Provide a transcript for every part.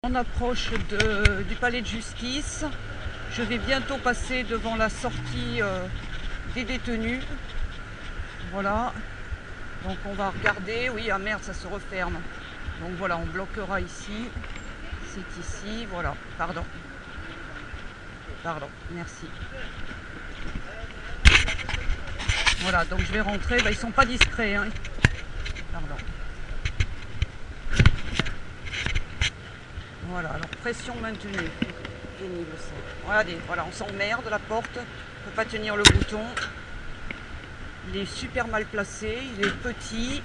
On approche du palais de justice. Je vais bientôt passer devant la sortie des détenus. Voilà. Donc on va regarder. Oui, ah merde, ça se referme. Donc voilà, on bloquera ici. C'est ici. Voilà. Pardon. Pardon. Merci. Voilà, donc je vais rentrer. Ils sont pas discrets. Hein. Pardon. Voilà, alors pression maintenue. Pénible ça. Regardez, voilà, on s'emmerde, la porte. On ne peut pas tenir le bouton. Il est super mal placé, il est petit.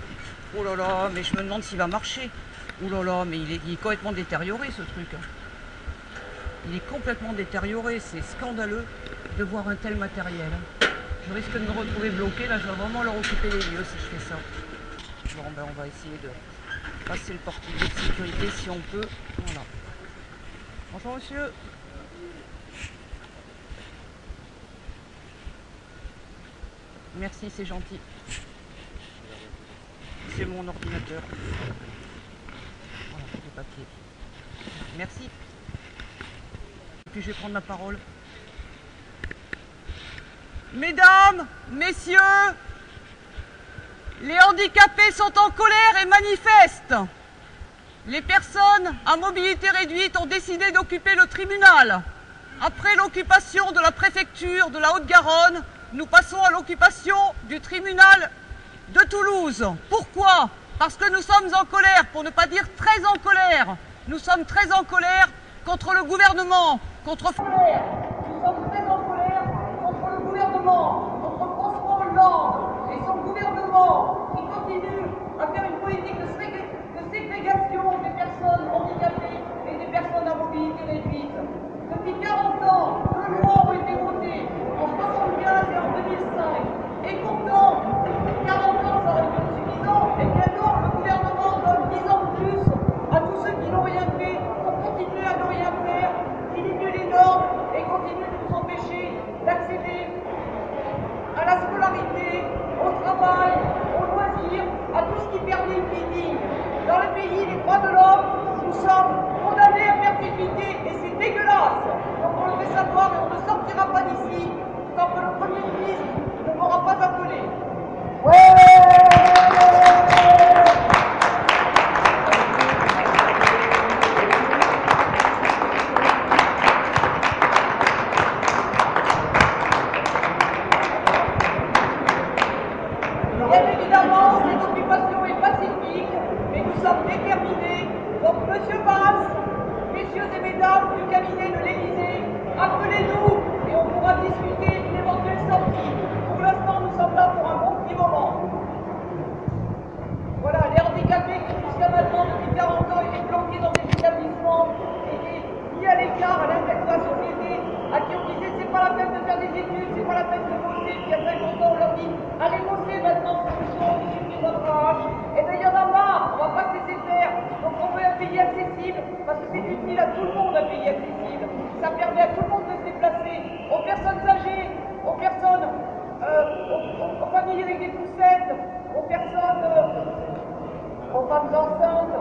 Oh là là, mais je me demande s'il va marcher. Oh là là, mais il est complètement détérioré ce truc. Il est complètement détérioré, c'est scandaleux de voir un tel matériel. Je risque de me retrouver bloqué, là je vais vraiment leur occuper les lieux si je fais ça. Bon ben on va essayer de passer le portillon de sécurité si on peut. Voilà. Bonjour monsieur. Merci, c'est gentil. C'est mon ordinateur. Voilà, les papiers. Merci. Et puis je vais prendre la parole. Mesdames, messieurs, les handicapés sont en colère et manifestent. Les personnes à mobilité réduite ont décidé d'occuper le tribunal. Après l'occupation de la préfecture de la Haute-Garonne, nous passons à l'occupation du tribunal de Toulouse. Pourquoi? Parce que nous sommes en colère, pour ne pas dire très en colère. Nous sommes très en colère contre le gouvernement, contre... Nous sommes très en colère contre le gouvernement, contre François Hollande et son gouvernement qui continue à faire une politique de ségrégation des personnes handicapées et des personnes à mobilité réduite. Depuis 40 ans, deux lois ont été votées en 1975 et en 2005. Et pourtant, 40 ans, ça aurait été suffisant. Et bien alors, le gouvernement donne 10 ans de plus à tous ceux qui n'ont rien fait pour continuer à ne rien faire, diminue les normes et continue de nous empêcher d'accéder à la scolarité, au travail, aux loisirs, à tout ce qui permet une vie digne. Dans le pays des droits de l'homme, nous sommes condamnés à perpétuité et c'est dégueulasse. Donc on le fait savoir et on ne sortira pas d'ici tant que le Premier ministre ne m'aura pas appelé. Bien évidemment, cette occupation est pacifique, mais nous sommes déterminés. Donc, monsieur Valls, messieurs et mesdames du cabinet de l'Élysée, appelez-nous et on pourra discuter d'une éventuelle sortie. Pour l'instant, nous sommes là pour un bon petit moment. Voilà, les handicapés qui jusqu'à maintenant, depuis 40 ans, étaient planqués dans des établissements, étaient mis à l'écart à l'intérieur de la société, à qui on disait c'est pas la peine de faire des études, c'est pas la peine de bosser, puis à 50 ans, on leur dit allez bosser maintenant, solution, il suffit de votre âge. Et bien il y en a marre, on va pas se laisser faire. Donc on veut un pays accessible, parce que c'est utile à tout le monde un pays accessible. Ça permet à tout le monde de se déplacer, aux personnes âgées, aux personnes, aux familles avec des poussettes, aux personnes, aux femmes enceintes,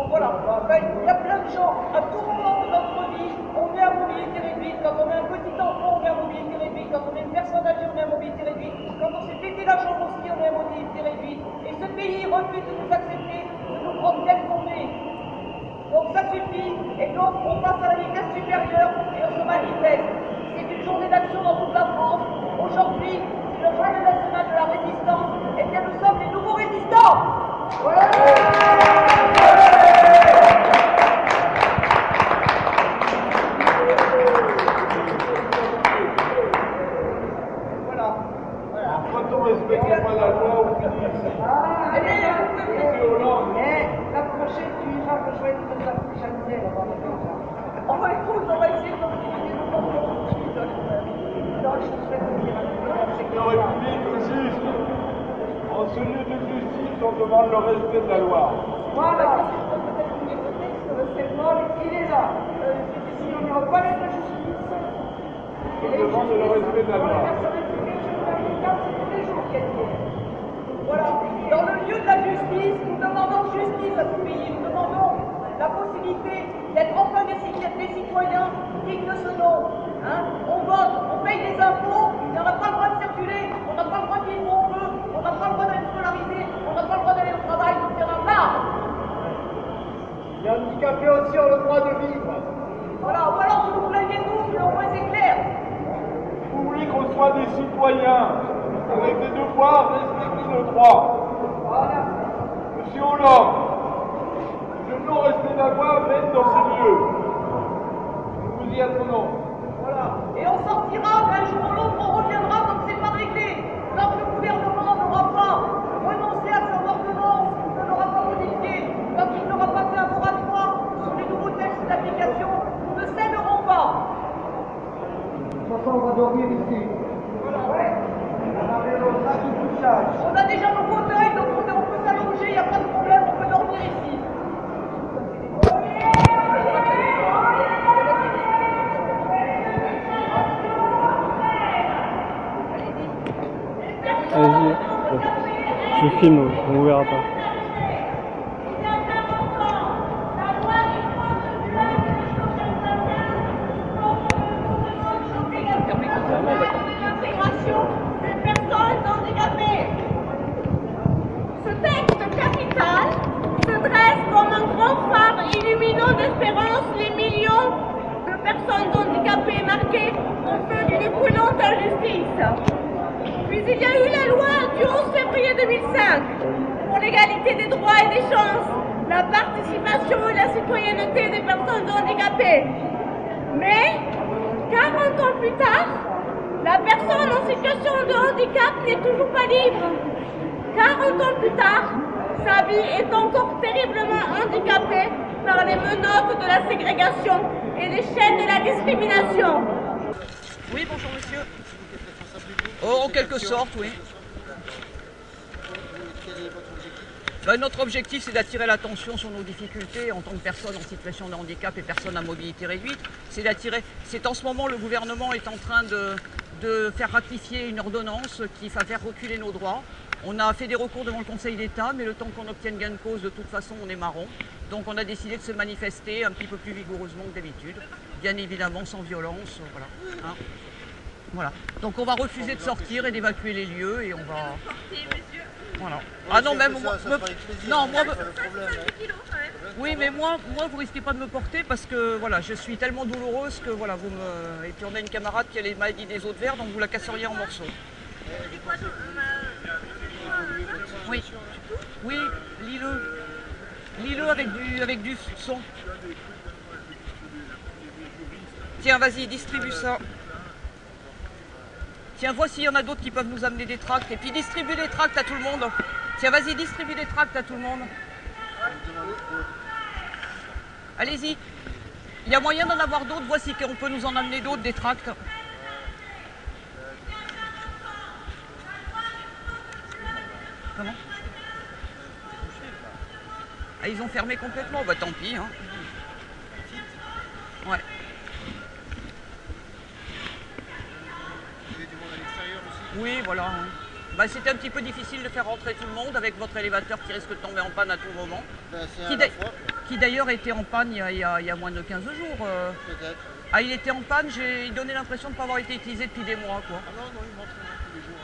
voilà. Il y a plein de gens, à tout moment de notre vie, on est à mobilité réduite. Quand on est un petit enfant, on est à mobilité réduite. Quand on est une personne âgée, on est à mobilité réduite. Quand on s'est pété la jambe aussi, on est à mobilité réduite. Et ce pays refuse de nous accepter, de nous prendre tel qu'on est. Donc ça suffit. Et donc on passe à la vitesse supérieure et on se manifeste. C'est une journée d'action dans toute la France. Aujourd'hui, c'est le journée national de la résistance. Et bien nous sommes les nouveaux résistants. Voilà. Quand on ne respecte pas la loi, on finit ici. Monsieur Hollande. La prochaine, tu iras rejoindre la prochaine scène. On va essayer de continuer nos combats. C'est une république juste. En ce lieu de justice, on demande le respect de la loi. Voilà. Il est là. Si on n'y aura pas l'aide de justice, On demande le respect de la loi. Voilà. Dans le lieu de la justice, nous demandons justice à ce pays. Nous demandons la possibilité Hein, on vote, on paye des impôts, et on n'a pas le droit de circuler, on n'a pas le droit de vivre où on veut, on n'a pas le droit d'aller scolariser, on n'a pas le droit d'aller au travail, donc il y en a marre. Les handicapés aussi ont le droit de vivre. Voilà, ou alors vous nous plaignez tous, mais au moins c'est clair. Vous voulez qu'on soit des citoyens, avec des devoirs, respecter nos droits. Voilà. Monsieur Hollande, le non-respect de la loi mène dans ces lieux. Nous vous y attendons. Voilà. Et on sortira, mais un jour ou l'autre, on reviendra quand c'est pas réglé. Tant que le gouvernement n'aura pas renoncé à son ordonnance, ne l'aura pas modifié, tant qu'il n'aura pas fait un moratoire sur les nouveaux textes d'application, nous ne céderons pas. De toute façon, on va dormir ici. Voilà, ouais. On avait le drap du couchage. On a déjà nos fauteuils, donc on peut s'allonger, il n'y a pas de problème, on peut dormir ici. Allez-y, je filme, on ne verra pas. L'intégration des personnes handicapées. Ce texte capital se dresse comme un grand phare illuminant d'espérance les millions de personnes handicapées marquées au feu d'une brûlante injustice. Puis il y a eu la loi du 11 février 2005 pour l'égalité des droits et des chances, la participation et la citoyenneté des personnes handicapées. Mais 40 ans plus tard, la personne en situation de handicap n'est toujours pas libre. 40 ans plus tard, sa vie est encore terriblement handicapée par les menottes de la ségrégation et les chaînes de la discrimination. Oui, bonjour monsieur. Oh, en quelque sorte, oui. Notre objectif, c'est d'attirer l'attention sur nos difficultés en tant que personnes en situation de handicap et personnes à mobilité réduite. C'est en ce moment, le gouvernement est en train de faire ratifier une ordonnance qui va faire reculer nos droits. On a fait des recours devant le Conseil d'État, mais le temps qu'on obtienne gain de cause, de toute façon, on est marron. Donc on a décidé de se manifester un petit peu plus vigoureusement que d'habitude. Bien évidemment, sans violence, voilà. Hein. Voilà. Donc on va refuser de sortir et d'évacuer les lieux et on va... Voilà. Ah non, même moi... Non, moi... Oui, mais moi, vous risquez pas de me porter parce que voilà, je suis tellement douloureuse que voilà, vous me... Et puis on a une camarade qui a les maladies des os de verre, donc vous la casseriez en morceaux. Oui, oui, lis-le. Lis-le avec du son. Tiens, vas-y, distribue ça. Tiens, vois s'il y en a d'autres qui peuvent nous amener des tracts. Et puis distribue des tracts à tout le monde. Tiens, vas-y, distribue des tracts à tout le monde. Allez-y. Il y a moyen d'en avoir d'autres. Voici qu'on peut nous en amener d'autres, des tracts. Comment? Ah, ils ont fermé complètement. Bah tant pis. Hein. Ouais. Oui, voilà. Bah, c'était un petit peu difficile de faire rentrer tout le monde avec votre élévateur qui risque de tomber en panne à tout moment. Qui d'ailleurs était en panne il y a moins de 15 jours. Peut-être. Ah, il était en panne, il donnait l'impression de ne pas avoir été utilisé depuis des mois, quoi. Ah non, il montre tous les jours.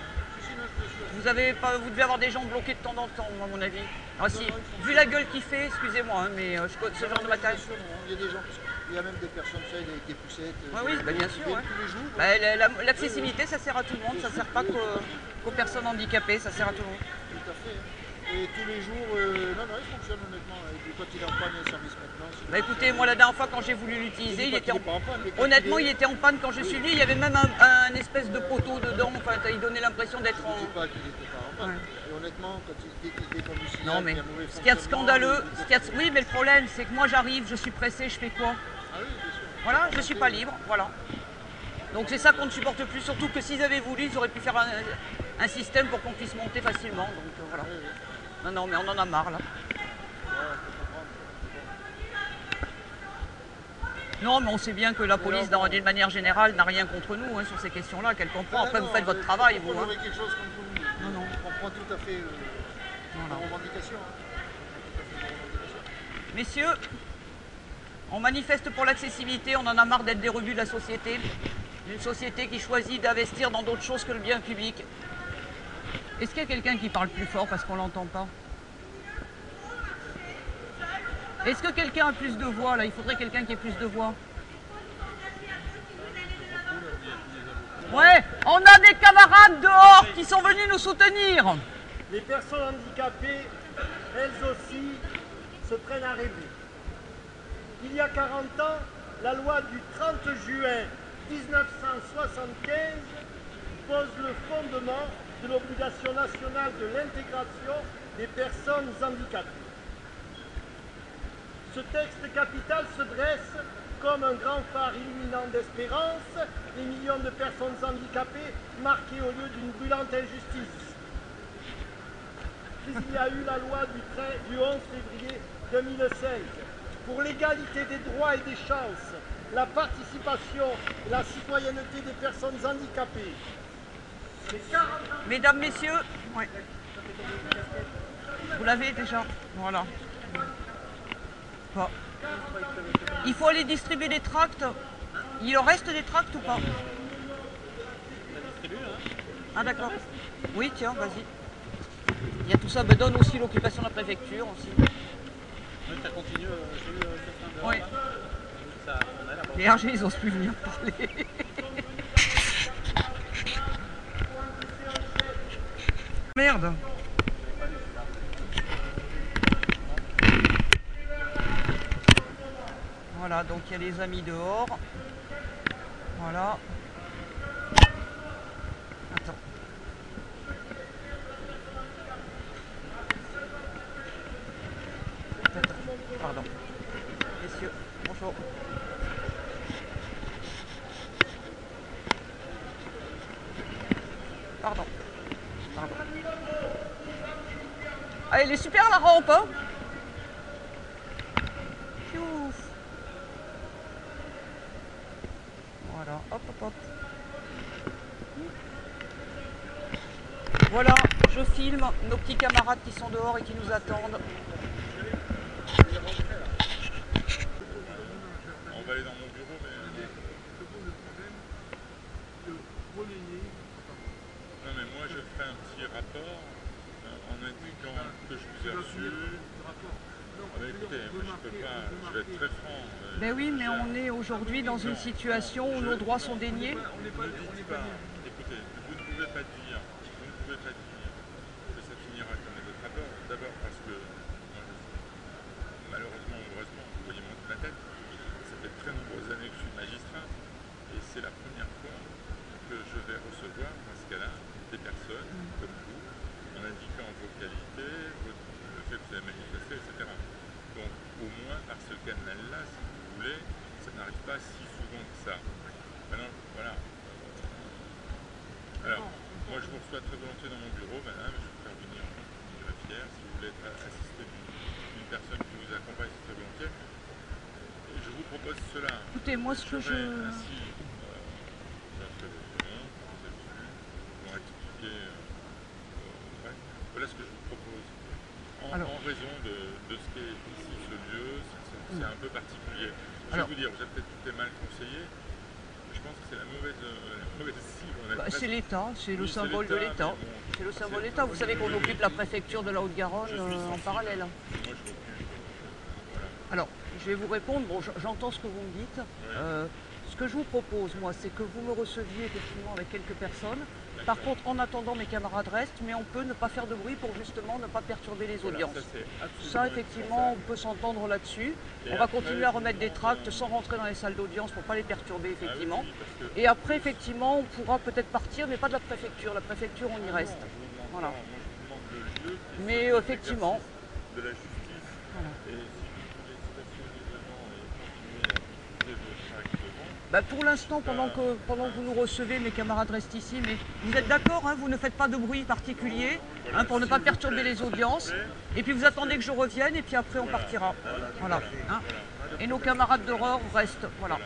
Vous devez avoir des gens bloqués de temps en temps, à mon avis. Ah si, vu la gueule qu'il fait, excusez-moi, hein, mais ce genre de matériel... Il y a des gens, il y a même des personnes avec des poussettes. Oui, bah, bien sûr. Ouais. Tous les jours. Bah, l'accessibilité, ça sert à tout le monde, ça ne sert pas qu'aux personnes handicapées, ça sert à tout le monde. Tout à fait. Et tous les jours, non, il fonctionne honnêtement. Et puis quand il est en panne, il y a un service maintenant. Bah écoutez, moi la dernière fois quand j'ai voulu l'utiliser, il était en panne. Honnêtement, il était en panne quand je suis venu. Il y avait même un espèce de poteau dedans. Enfin, il donnait l'impression d'être en... Je ne dis pas qu'il n'était pas en panne. Ouais. Et honnêtement, quand il déconne du signal, non, mais il y a un mauvais ce qu'il y a de scandaleux, oui, mais le problème, c'est que moi j'arrive, je suis pressé, je fais quoi? Ah oui, bien sûr. Voilà, je suis pas libre, voilà. Donc c'est ça qu'on ne supporte plus, surtout que s'ils avaient voulu, ils auraient pu faire un système pour qu'on puisse monter facilement. Donc voilà. Oui, oui. Non, mais on en a marre là. Non, mais on sait bien que la police, d'une manière générale, n'a rien contre nous hein, sur ces questions-là, qu'elle comprend. Après, vous faites votre travail, vous. Vous avez quelque chose contre nous. Non. On comprend tout à fait la revendication. Messieurs, on manifeste pour l'accessibilité, on en a marre d'être des rebuts de la société. Une société qui choisit d'investir dans d'autres choses que le bien public. Est-ce qu'il y a quelqu'un qui parle plus fort parce qu'on l'entend pas? Est-ce que quelqu'un a plus de voix là? Il faudrait quelqu'un qui ait plus de voix. Ouais, on a des camarades dehors qui sont venus nous soutenir. Les personnes handicapées, elles aussi, se prennent à rêver. Il y a 40 ans, la loi du 30 juin 1975 pose le fondement de l'obligation nationale de l'intégration des personnes handicapées. Ce texte capital se dresse comme un grand phare illuminant d'espérance, les millions de personnes handicapées marquées au lieu d'une brûlante injustice. Puis il y a eu la loi du 11 février 2016 pour l'égalité des droits et des chances, la participation et la citoyenneté des personnes handicapées. Mesdames, messieurs, ouais. Vous l'avez déjà, voilà. Bon. Il faut aller distribuer des tracts. Il en reste des tracts ou pas? Ah d'accord. Oui, tiens, vas-y. Il y a tout ça, ben, donne aussi l'occupation de la préfecture aussi. Oui, ça continue, Oui. Les RG, ils osent plus venir parler. Merde. Voilà, donc il y a les amis dehors. Voilà. Attends. Pardon. Messieurs, bonjour. Pardon. Pardon. Ah, elle est super la rampe, hein? Piouf. Voilà, hop, hop, hop. Voilà, je filme nos petits camarades qui sont dehors et qui nous attendent. On va aller dans mon bureau, mais... Non, mais moi je ferai un petit rapport en indiquant que je vous ai reçu. Ah bah écoutez, moi je peux pas, je vais être très franc. Ben oui, mais on est aujourd'hui dans une situation où nos droits sont déniés. Ne dites pas, écoutez, vous ne pouvez pas dire que ça finira comme les autres rapports. D'abord parce que, malheureusement ou heureusement, vous voyez monter la tête, ça fait très nombreuses années que je suis magistrat et c'est la première fois que je vais recevoir, dans ce cas-là, des personnes comme vous, en indiquant vos qualités, le fait que vous avez manifesté, etc. Donc, au moins, par ce canal-là, si vous voulez, ça n'arrive pas si souvent que ça. Maintenant, voilà. Alors, moi, je vous reçois très volontiers dans mon bureau, madame, je vais vous faire venir une greffière, si vous voulez être assisté d'une personne qui vous accompagne, c'est très volontiers. Et je vous propose cela. Écoutez, moi, ce que je... Ainsi, pour expliquer, voilà ce que je vous propose. En raison de ce qu'est ici ce lieu, c'est un peu particulier. Je vais vous dire, vous avez peut-être été mal conseillé, mais je pense que c'est la mauvaise cible. C'est l'État, c'est le symbole de l'État. C'est le symbole de l'État. Vous savez qu'on occupe la préfecture de la Haute-Garonne en parallèle. Moi, je m'occupe. Voilà. Alors, je vais vous répondre. Bon, j'entends ce que vous me dites. Ouais. Ce que je vous propose, moi, c'est que vous me receviez effectivement avec quelques personnes. Par contre, en attendant, mes camarades restent, mais on peut ne pas faire de bruit pour justement ne pas perturber les audiences. Ça, effectivement, on peut s'entendre là-dessus. On va continuer à remettre des tracts sans rentrer dans les salles d'audience pour ne pas les perturber, effectivement. Et après, effectivement, on pourra peut-être partir, mais pas de la préfecture. La préfecture, on y reste. Voilà. Mais effectivement... De la justice. Voilà. Et si vous voulez stationner devant et continuer à utiliser vos tracts devant, bah pour l'instant, pendant que vous nous recevez, mes camarades restent ici, mais vous êtes d'accord, hein, vous ne faites pas de bruit particulier, hein, pour ne pas perturber les audiences, et puis vous attendez que je revienne, et puis après on partira. Voilà. Hein. Et nos camarades d'horreur restent. Voilà.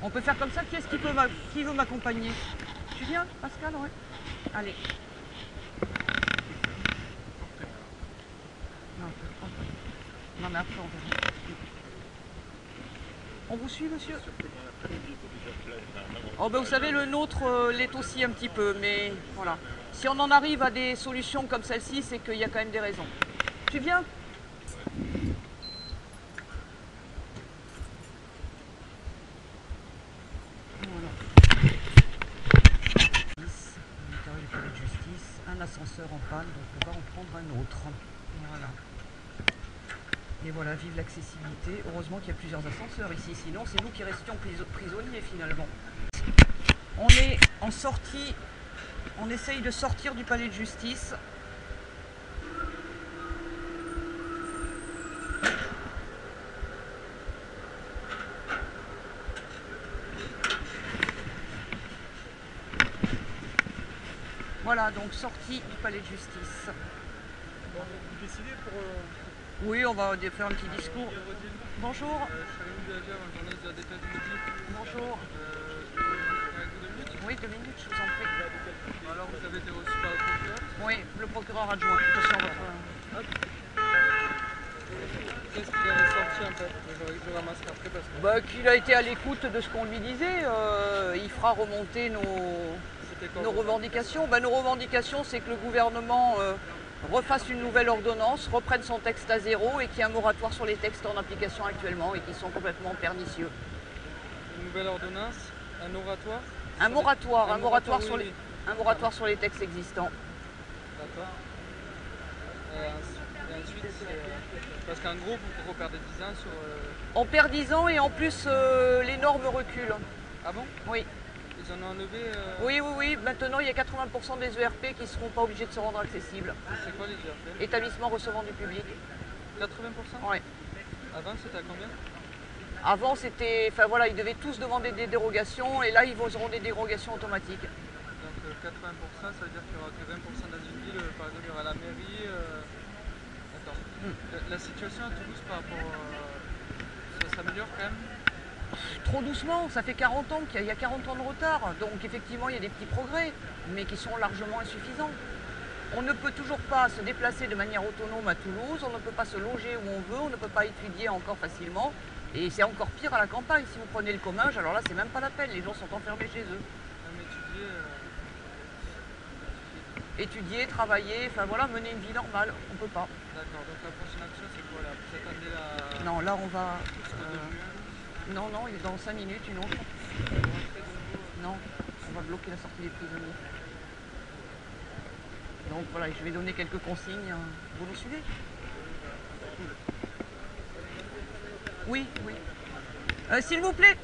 On peut faire comme ça. Qui veut m'accompagner? Julien, Pascal, ouais. Allez. Non, mais après on verra. On vous suit, monsieur? Oh ben vous savez, le nôtre l'est aussi un petit peu, mais voilà. Si on en arrive à des solutions comme celle-ci, c'est qu'il y a quand même des raisons. Tu viens? Voilà. Du palais de justice, un ascenseur en panne, donc on va en prendre un autre. Voilà. Et voilà, vive l'accessibilité. Heureusement qu'il y a plusieurs ascenseurs ici, sinon c'est nous qui restions prisonniers finalement. On est en sortie, on essaye de sortir du palais de justice. Voilà, donc sortie du palais de justice. Bon, vous décidez pour... Oui, on va faire un petit discours. Bonjour. Charim Biagère, un journaliste de la Défense du Midi. Bonjour. Avec vous 2 minutes? Oui, 2 minutes, je vous en prie. Alors, vous avez été reçu par le procureur? Oui, le procureur adjoint. Attention, votre... Qu'est-ce qu'il avait sorti en fait? Je ramasse après parce que... Bah, qu'il a été à l'écoute de ce qu'on lui disait. Il fera remonter nos revendications. Bah, nos revendications, c'est que le gouvernement refasse une nouvelle ordonnance, reprenne son texte à zéro et qu'il y ait un moratoire sur les textes en application actuellement et qui sont complètement pernicieux. Une nouvelle ordonnance? Un oratoire? Un moratoire sur les textes existants. D'accord. Et ensuite, parce qu'en gros, vous perdez 10 ans sur... On perd 10 ans et en plus, les normes reculent. Ah bon? Oui. Ils en ont enlevé... Oui. Maintenant, il y a 80% des ERP qui ne seront pas obligés de se rendre accessibles. C'est quoi les ERP? Établissements recevant du public. 80%? Oui. Avant, c'était à combien? Avant, c'était... Enfin voilà, ils devaient tous demander des dérogations et là, ils auront des dérogations automatiques. Donc 80%, ça veut dire qu'il n'y aura que 20% dans une ville. Par exemple, il y aura la mairie... D'accord. La situation à Toulouse par rapport... ça s'améliore quand même? Trop doucement, ça fait 40 ans qu'il y a 40 ans de retard. Donc effectivement, il y a des petits progrès, mais qui sont largement insuffisants. On ne peut toujours pas se déplacer de manière autonome à Toulouse, on ne peut pas se loger où on veut, on ne peut pas étudier encore facilement. Et c'est encore pire à la campagne. Si vous prenez le Comminges, alors là, c'est même pas la peine, les gens sont enfermés chez eux. Étudier, travailler, enfin voilà, mener une vie normale, on peut pas. D'accord, donc la prochaine action, c'est quoi là? Vous attendez la... Non, là, on va... Non, il est dans 5 minutes, une autre. Non, on va bloquer la sortie des prisonniers. Donc voilà, je vais donner quelques consignes. Vous nous suivez? Oui. S'il vous plaît,